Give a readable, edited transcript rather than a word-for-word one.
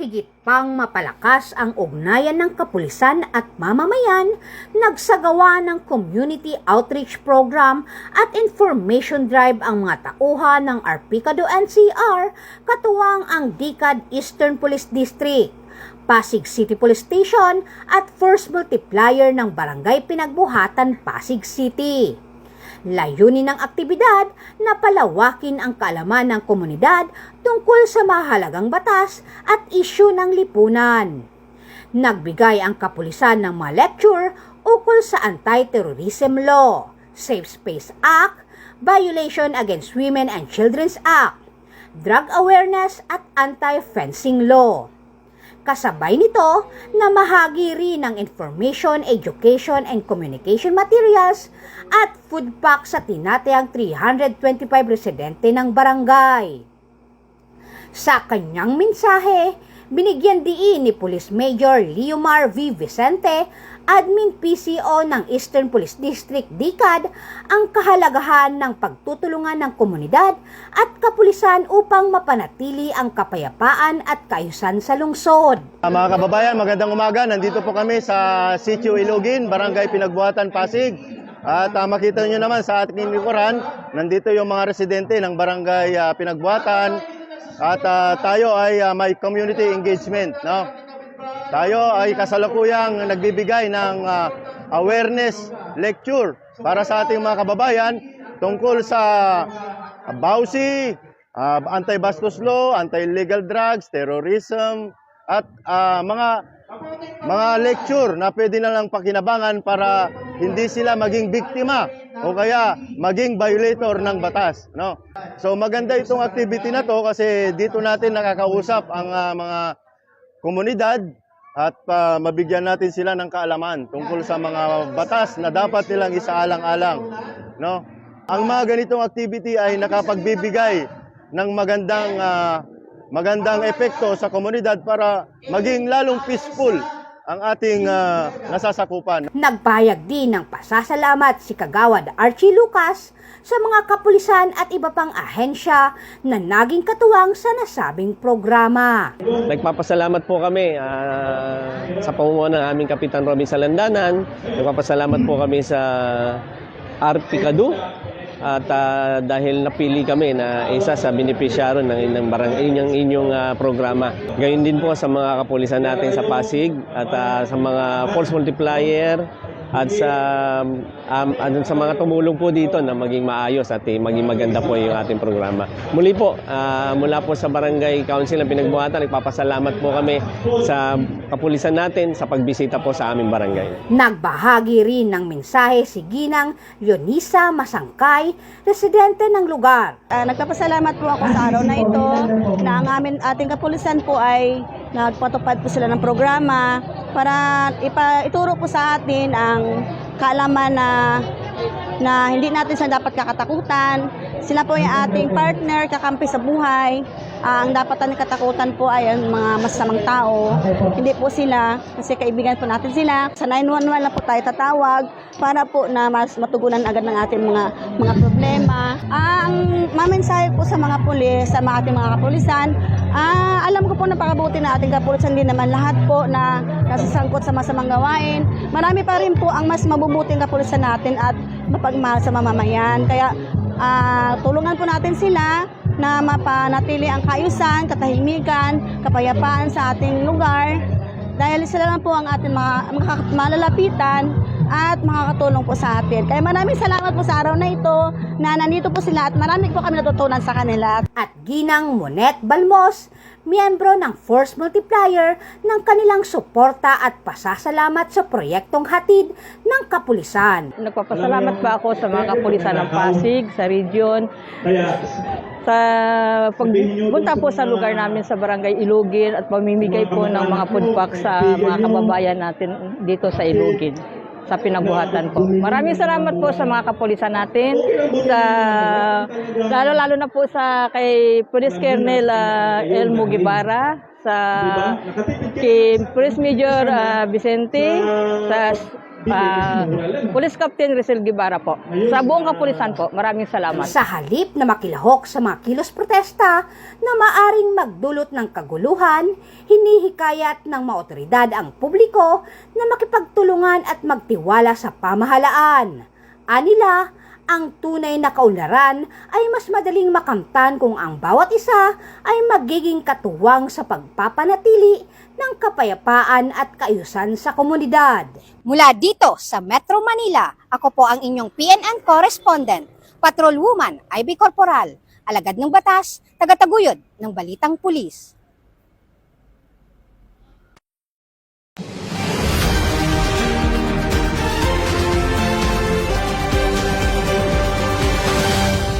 higit pang mapalakas ang ugnayan ng kapulisan at mamamayan, nagsagawa ng community outreach program at information drive ang mga tauhan ng Arpicado NCR, katuwang ang DICAD Eastern Police District, Pasig City Police Station at Force Multiplier ng Barangay Pinagbuhatan, Pasig City. Layunin ng aktibidad na palawakin ang kaalaman ng komunidad tungkol sa mahalagang batas at isyu ng lipunan. Nagbigay ang kapulisan ng mga lecture ukol sa Anti-Terrorism Law, Safe Space Act, Violation Against Women and Children's Act, Drug Awareness at Anti-Fencing Law. Kasabay nito na mahagi rin ng information, education, and communication materials at food pack sa tinatayang 325 residente ng barangay. Sa kanyang mensahe, binigyan diin ni Police Major Leomar V. Vicente, Admin PCO ng Eastern Police District DICAD, ang kahalagahan ng pagtutulungan ng komunidad at kapulisan upang mapanatili ang kapayapaan at kaayusan sa lungsod. Mga kababayan, magandang umaga. Nandito po kami sa Sitio Ilugin, Barangay Pinagbuhatan, Pasig. At makita nyo naman sa ating likuran, nandito yung mga residente ng Barangay Pinagbuhatan. At tayo ay may community engagement, no? Tayo ay kasalukuyang nagbibigay ng awareness lecture para sa ating mga kababayan tungkol sa BAUSI, anti-bastos law, anti-illegal drugs, terrorism, at mga lecture na pwede na lang pakinabangan para hindi sila maging biktima o kaya maging violator ng batas, no? So maganda itong activity na to kasi dito natin nakakausap ang mga komunidad at mabigyan natin sila ng kaalaman tungkol sa mga batas na dapat nilang isaalang-alang, no? Ang mga ganitong activity ay nakapagbibigay ng magandang epekto sa komunidad para maging lalong peaceful ang ating nasasakupan. Nagpahayag din ng pasasalamat si Kagawad Archie Lucas sa mga kapulisan at iba pang ahensya na naging katuwang sa nasabing programa. Nagpapasalamat po kami sa pamumuno ng aming Kapitan Robin Salandanan. Nagpapasalamat po kami sa Arpicado at dahil napili kami na isa sa benepisyaro ng inyong programa. Gayon din po sa mga kapulisan natin sa Pasig at sa mga Force Multiplier at sa mga tumulong po dito na maging maayos at maging maganda po yung ating programa. Muli po, mula po sa Barangay Council ng Pinagbuhatan, nagpapasalamat po kami sa kapulisan natin sa pagbisita po sa aming barangay. Nagbahagi rin ng mensahe si Ginang Leonisa Masangkay, residente ng lugar. Nagpapasalamat po ako sa araw na ito na ang ating kapulisan po ay nagpatupad po sila ng programa para ituro po sa atin ang kaalaman na hindi natin sila dapat kakatakutan. Sila po yung ating partner, kakampi sa buhay. Ang dapat natin katakutan po ay ang mga masamang tao. Hindi po sila, kasi kaibigan po natin sila. Sa 911 na po tayo tatawag para po na mas matugunan agad ng ating mga problema. Ang mamensahe po sa mga pulis, sa ating mga kapulisan, alam ko po napakabuti na ating kapulisan, din naman lahat po na nasasangkot sa masamang gawain. Marami pa rin po ang mas mabubuting kapulisan natin at mapagmahal sa mamamayan. Kaya tulungan po natin sila na mapanatili ang kaayusan, katahimikan, kapayapaan sa ating lugar. Dahil sila lang po ang ating malalapitan at makakatulong po sa atin. Kaya maraming salamat po sa araw na ito na nandito po sila at marami po kami natutunan sa kanila. At Ginang Monet Balmos, miyembro ng Force Multiplier, ng kanilang suporta at pasasalamat sa proyektong hatid ng kapulisan. Nagpapasalamat pa ako sa mga kapulisan ng Pasig, sa region, sa pagpunta po sa lugar namin sa Barangay Ilugin at pamimigay po ng mga food pack sa mga kababayan natin dito sa Ilugin, sa Pinagbuhatan po. Maraming salamat po sa mga kapulisan natin, lalo na po sa kay Police Colonel Elmo Guevara, kay Police Major Vicente, sa Police Captain Rizal Guevara po. Sa buong kapulisan po, maraming salamat. Sa halip na makilahok sa mga kilos protesta na maaring magdulot ng kaguluhan, hinihikayat ng mga otoridad ang publiko na makipagtulungan at magtiwala sa pamahalaan. Anila, ang tunay na kaunlaran ay mas madaling makamtan kung ang bawat isa ay magiging katuwang sa pagpapanatili ng kapayapaan at kaayusan sa komunidad. Mula dito sa Metro Manila, ako po ang inyong PNN correspondent, Patrolwoman Ivy Corporal, alagad ng batas, tagataguyod ng Balitang Pulis.